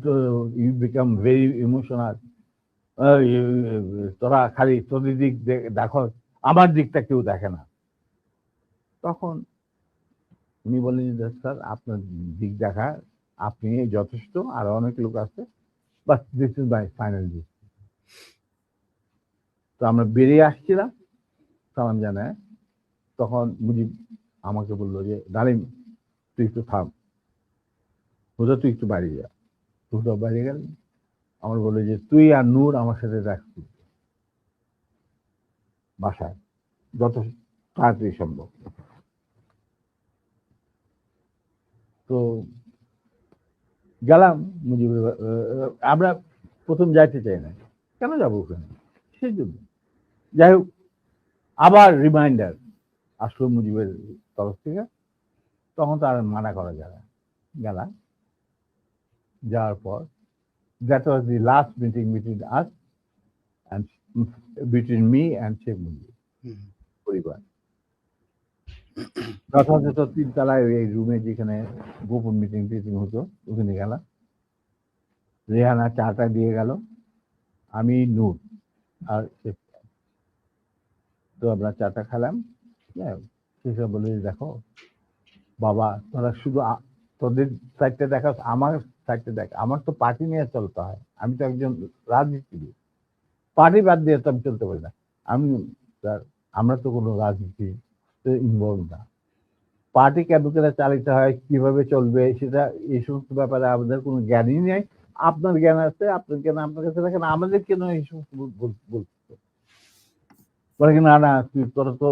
তো you become very emotional, তোরা খালি তোদের দিক দেখো, আমার দিকটা কেউ দেখে না। তখন উনি বললেন যে স্যার আপনার দিক দেখা আপনি যথেষ্ট, আর অনেক লোক আছে, but this is my final decision. তো আমরা বেরিয়ে আসছিলাম সালাম জানায়, তখন মুজিব আমাকে বললো যে ডালিম তুই একটু থাম, হুজা তুই একটু বাড়ি যা। হুজা বাইরে গেল, আমার বললো যে তুই আর নূর আমার সাথে রাখছি বাসায় যত তাড়াতাড়ি সম্ভব। তো গেলাম মুজিবের, আমরা প্রথম যাইতে চাই না, কেন যাবো ওখানে, সেই জন্য। যাই হোক, আবার রিমাইন্ডার আসলো মুজিবের তরফ থেকে, তখন তো আর মানা করা যায় না। গেলাম, যাওয়ার পর that was the last meeting between us and between me and Sheikh Mujib পরিবার। যথাযথ তিনতলায় এই রুমে যেখানে গোপন মিটিং টিটিং হতো ওখানে গেলাম। রেহানা চাটা দিয়ে গেল, আমি নূর আর শেখ। তো আমরা চাটা খেলাম, শেখা বলে দেখো বাবা, তোরা শুধু তোদের সাইডটা দেখা, আমার সাইডটা দেখ, আমার তো পার্টি নিয়ে চলতে হয়, আমি তো একজন রাজনীতিবিদ, পার্টি বাদ দিয়ে তো আমি চলতে পারি না। আমি আমরা তো কোনো রাজনীতি ইনভলভ না, পার্টি কেন করে চালিত হয়, কিভাবে চলবে, সেটা এই সমস্ত ব্যাপারে আমাদের কোনো জ্ঞানই নেই। আপনার জ্ঞান আছে, আপনার জ্ঞান আপনার কাছে রাখেন, আমাদের কেন এই সমস্ত বলতে বলে কি না না তুই তোরা তো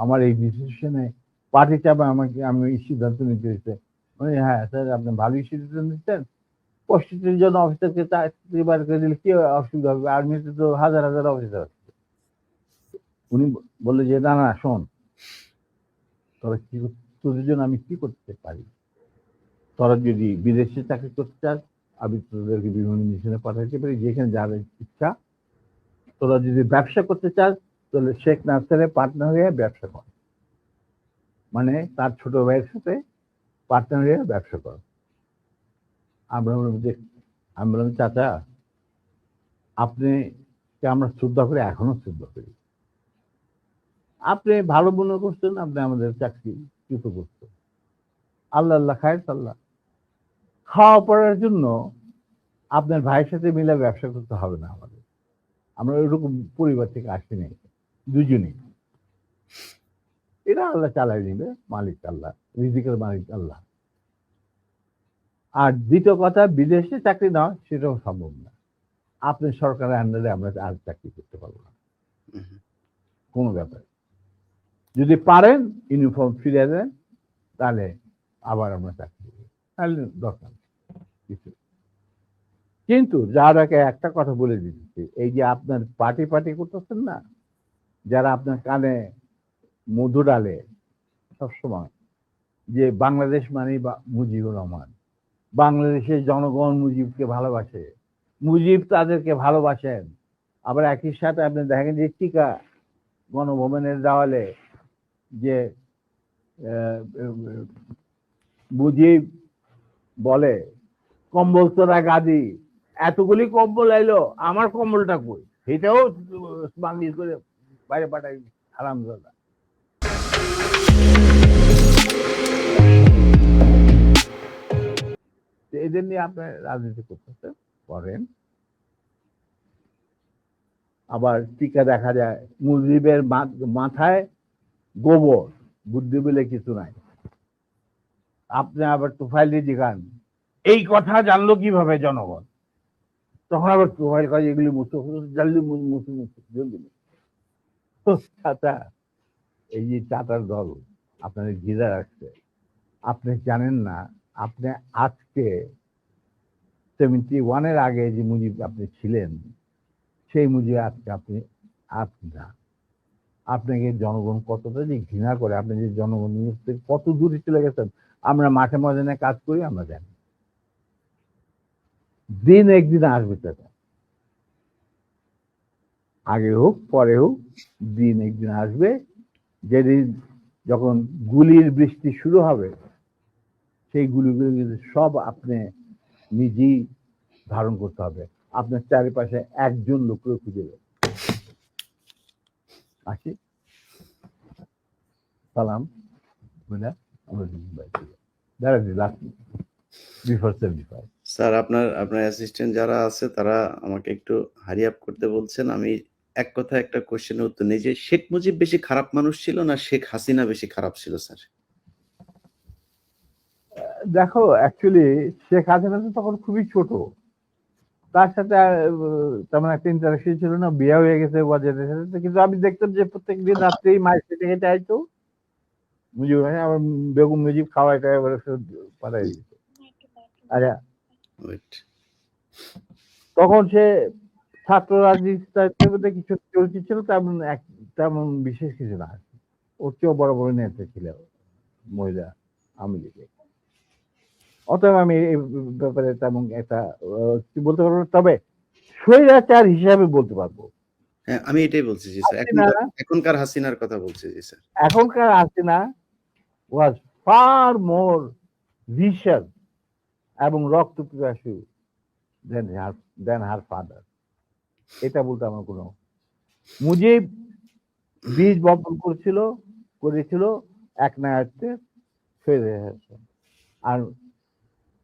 আমার এই ডিসিশনে পার্টি চাপে আমাকে, আমি এই সিদ্ধান্ত নিতে হচ্ছে। হ্যাঁ স্যার, আপনি ভালোই সিদ্ধান্ত নিচ্ছেন, 65 জন অফিসারকে চাকরি বার করে দিলে কি অসুবিধা হবে, আর্মিতে তো হাজার হাজার অফিসার আছে। উনি বললো যে না না শোন, তোরা কি, তোদের জন্য আমি কি করতে পারি, তোরা যদি বিদেশে চাকরি করতে চাস আমি তোদেরকে বিভিন্ন মিশনে পাঠাতে পারি, যেখানে যাদের ইচ্ছা। তোরা যদি ব্যবসা করতে চাস তাহলে শেখ নাসেরের পার্টনার হয়ে ব্যবসা কর, মানে তার ছোট ভাইয়ের সাথে পার্টনার হয়ে ব্যবসা কর। আমরা বললাম চাচা, আপনি আমরা শ্রদ্ধা করি, এখনো শ্রদ্ধা করি, আপনি ভালো মনে করছেন, আপনি আমাদের চাকরি কৃত করছেন, আল্লাহ আল্লাহ খায় আল্লাহ, খাওয়া পড়ার জন্য আপনার ভাইয়ের সাথে মিলে ব্যবসা করতে হবে না আমাদের, আমরা ওইরকম পরিবার থেকে আসি নাই দুজনেই, এরা আল্লাহ চালাই নিবে, মালিক আল্লাহ, রিজিকের মালিক আল্লাহ। আর দ্বিতীয় কথা, বিদেশে চাকরি নেওয়া সেটাও সম্ভব না, আপনি সরকারের আন্ডারে আমরা আর চাকরি করতে পারবো না কোনো ব্যাপারে। যদি পারেন ইউনিফর্ম ফিরে দেন, তাহলে আবার আমরা চাকরি করি, তাহলে দরকার কিছু। কিন্তু যার আগে একটা কথা বলে দিচ্ছি, এই যে আপনার পার্টি পার্টি করতেছেন না, যারা আপনার কানে মধু ডালে সবসময়, যে বাংলাদেশ মানে মুজিবুর রহমান, বাংলাদেশের জনগণ মুজিবকে ভালোবাসে, মুজিব তাদেরকে ভালোবাসেন। আবার একই সাথে আপনি দেখেন যে টিকা গণভবনের দেওয়ালে যে মুজিব বলে কম্বল তোরা গাদি, এতগুলি কম্বল এলো, আমার কম্বলটা কই, সেটাও বাংলিশ করে বাইরে পাঠাই হারামজাদা। এদের নিয়ে আপনি রাজনীতি করতেছে করেন। আবার টিকা দেখা যায় মুজিবের মাথায় গোবর, বুদ্ধি বলে কিছু নাই। আপনি আবার তুফাইল জিগান এই কথা জানলো কিভাবে জনগণ, তখন আবার তুফাইল কাজ এগুলি জলদি জলদি। চাচা, এই যে চাচার দল আপনাদের ঘিরে রাখছে, আপনি জানেন না, আপনি আজকে 71-এর আগে যে মুজিব আপনি ছিলেন, সেই মুজিব আজকে আপনি না। আপনাকে জনগণ কতটা যে ঘৃণা করে, আপনি যে জনগণ কত দূরে চলে গেছেন, আমরা মাঠে ময়দানে কাজ করি, আমরা জানি। দিন একদিন আসবে চাচা, আগে হোক পরে হোক, দিন একদিন আসবে, যেদিন যখন গুলির বৃষ্টি শুরু হবে, সেই গুলিগুলো সব আপনি নিজেই ধারণ করতে হবে। আপনার চারিপাশে একজন লোককে খুঁজে দেন। আসি, সালাম, বুঝা আমরা that is last before 75। Sir আপনার অ্যাসিস্ট্যান্ট যারা আছে তারা আমাকে একটু হারি আপ করতে বলছেন। আমি এক কথায় একটা কোশ্চেনের উত্তর নেই যে শেখ মুজিব বেশি খারাপ মানুষ ছিল না শেখ হাসিনা বেশি খারাপ ছিল স্যার? দেখো, অ্যাকচুয়ালি শেখ হাসিনা তো তখন খুবই ছোট, তার সাথে তেমন একটা ইন্টারাকশন ছিল না, বিয়ে হয়ে গেছে ওয়াজেদের সাথে, কিন্তু আমি দেখতাম যে প্রত্যেকদিন রাত্রেই মায়ের খেতে খেতে আইতো মুজিব ভাই, আমার বেগম মুজিব খাওয়াই টাওয়াই পাঠাই দিত। আচ্ছা, ওয়েট। তখন সে ছাত্র রাজনীতির মধ্যে কিছু চলছিল, তেমন বিশেষ কিছু না। ওর চেয়েও বড় বড় নেতা ছিল মহিলা আওয়ামী লীগে। অতএব আমি এই ব্যাপারে তেমন একটা কিছু বলতে পারবো না, তবে স্বৈরাচার হিসাবে বলতে পারবো। হ্যাঁ, আমি এটাই বলছি জি স্যার। হাসিনা, এখনকার হাসিনার কথা বলছি জি স্যার। এখনকার হাসিনা ওয়াজ ফার মোর ভিশন এবং রক্ত পিপাসু দেন হার ফাদার। এটা বলতে আমার কোনো, মুজিব বীজ বপন করেছিল এক নায়ককে, আর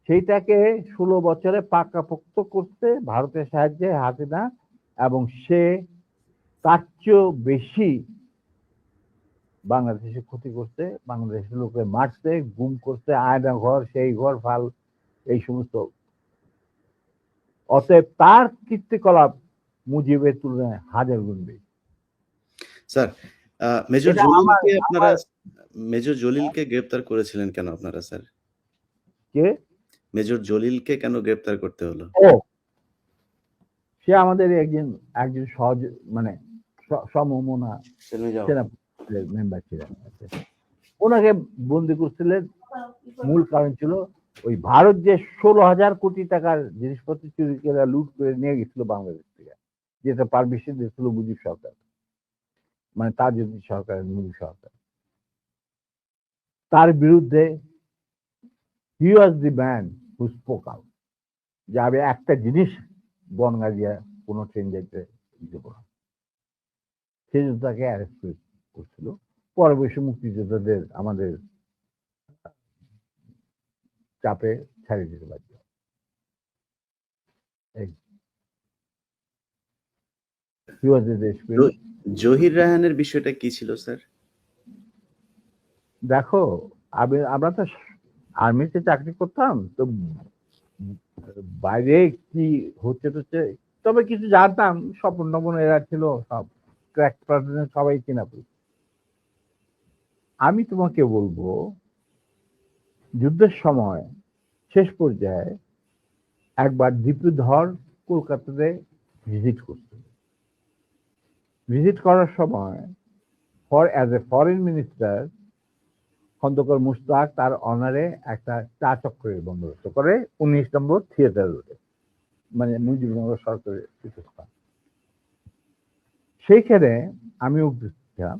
সেইটাকে 16 বছরে পাকাপোক্ত করতে ভারতের সাহায্যে হাসিনা, এবং সে তার চেয়েও বেশি বাংলাদেশে ক্ষতি করছে, বাংলাদেশের লোকে মারছে, গুম করছে, আয়না ঘর, সেই ঘর, ফাল, এই সমস্ত। অতএব তার কীর্তিকলাপ মুজিবের তুলনায় হাজার গুণ বেশি। স্যার, মেজর এটা জলিলকে আপনারা মেজর জলিলকে গ্রেফতার করেছিলেন কেন আপনারা স্যার? কে? মেজর জলিলকে কেন গ্রেফতার করতে হলো? ও, সে আমাদের একজন সহজ, মানে সমমনা সেনা মেম্বার ছিলেন। ওনাকে বন্দি করছিলেন, মূল কারণ ছিল ওই ভারত যে 16,000 কোটি টাকার জিনিসপত্র চুরি করে লুট করে নিয়ে গেছিল বাংলাদেশ থেকে, যেটা পারমিশন দিয়েছিল মুজিব সরকার, মানে তাজউদ্দিন সরকার, মুজিব সরকার। তার বিরুদ্ধে he was the man who spoke out, যে আমি একটা জিনিস বনগা দিয়ে কোনো ট্রেন যেতে দেব না। সেই জন্য তাকে অ্যারেস্ট করছিল। পরবর্তী মুক্তিযোদ্ধাদের আমাদের চাপে ছাড়িয়ে দিতে বাধ্য। জহির রায়হানের বিষয়টা কি ছিল স্যার? দেখো, আমরা তো আর্মিতে চাকরি করতাম, তো বাইরে কি হচ্ছে, তবে কিছু জানতাম। স্বপন টপন এরা ছিল, সব ক্র্যাক পার্সন, সবাই চেনা পড়ি। আমি তোমাকে বলবো, যুদ্ধের সময় শেষ পর্যায়ে একবার দীপুধর কলকাতাতে ভিজিট করছিল। ভিজিট করার সময় as a foreign minister Khondaker Mushtaq তার অনারে একটা চা চক্রের বন্দোবস্ত করে 19 নম্বর থিয়েটার রোডে, মানে মুজিবনগর সরকারের পীঠস্থান। সেইখানে আমি উপস্থিত ছিলাম,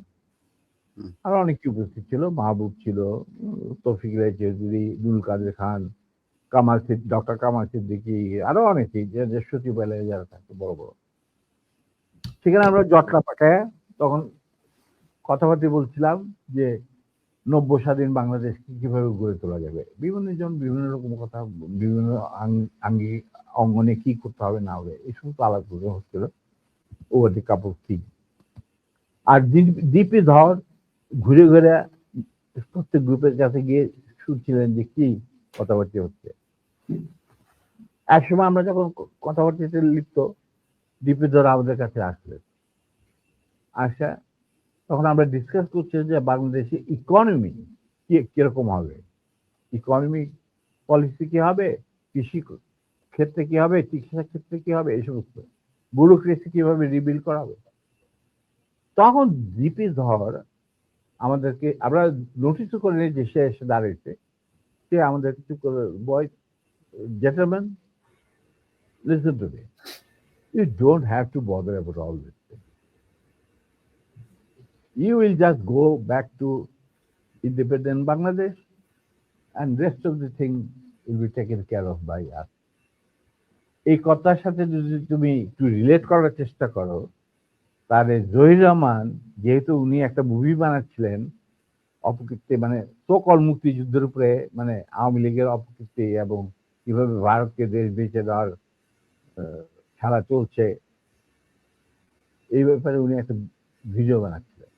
আরো অনেকে উপস্থিত ছিল, মাহবুব ছিল, তৌফিক রায় চৌধুরী, দুল কাদের খান, ডক্টর কামাল সিদ্দিকী, আরো অনেকেই, যে সচিবালয়ে যারা থাকতো বড় বড়। সেখানে আমরা জটলা পাঠায় তখন কথাবার্তা বলছিলাম যে নব্য স্বাধীন বাংলাদেশকে কিভাবে গড়ে তোলা যাবে। বিভিন্ন জন বিভিন্ন রকম কথা, বিভিন্ন আঙ্গিক অঙ্গনে কি করতে হবে না হবে, এই সমস্ত আলাপগুলো হচ্ছিল over the cup of tea. আর ডিপি ধর ঘুরে ঘুরে প্রত্যেক গ্রুপের কাছে গিয়ে শুনছিলেন যে কি কথাবার্তা হচ্ছে। একসময় আমরা যখন কথাবার্তাতে লিপ্ত, ডিপি ধর আমাদের কাছে আসলেন। আসা তখন আমরা ডিসকাস করছি যে বাংলাদেশে ইকোনমি কিরকম হবে, ইকোনমিক পলিসি কি হবে, কৃষি ক্ষেত্রে কি হবে, চিকিৎসা ক্ষেত্রে কি হবে, এই সমস্ত ব্যুরোক্রেসি কিভাবে রিবিল্ড করা হবে। তখন জিপি ধর আমাদেরকে, আমরা নোটিসও করে নিই যে সে এসে দাঁড়িয়েছে, সে আমাদের কিছু করে, boy gentleman, listen to me, you don't have to bother about all this thing. You will just go back to independent Bangladesh and rest of the thing will be taken care of by us. এই কথার সাথে যদি তুমি একটু relate করার চেষ্টা করো, তাহলে জহির রহমান যেহেতু উনি একটা মুভি বানাচ্ছিলেন অপকীর্তি, মানে সকল মুক্তিযুদ্ধের উপরে, মানে আওয়ামী লীগের অপকীর্তি এবং কিভাবে ভারতকে দেশ বেঁচে দেওয়ার খেলা চলছে, এই ব্যাপারে উনি একটা ভিডিও বানাচ্ছিলেন।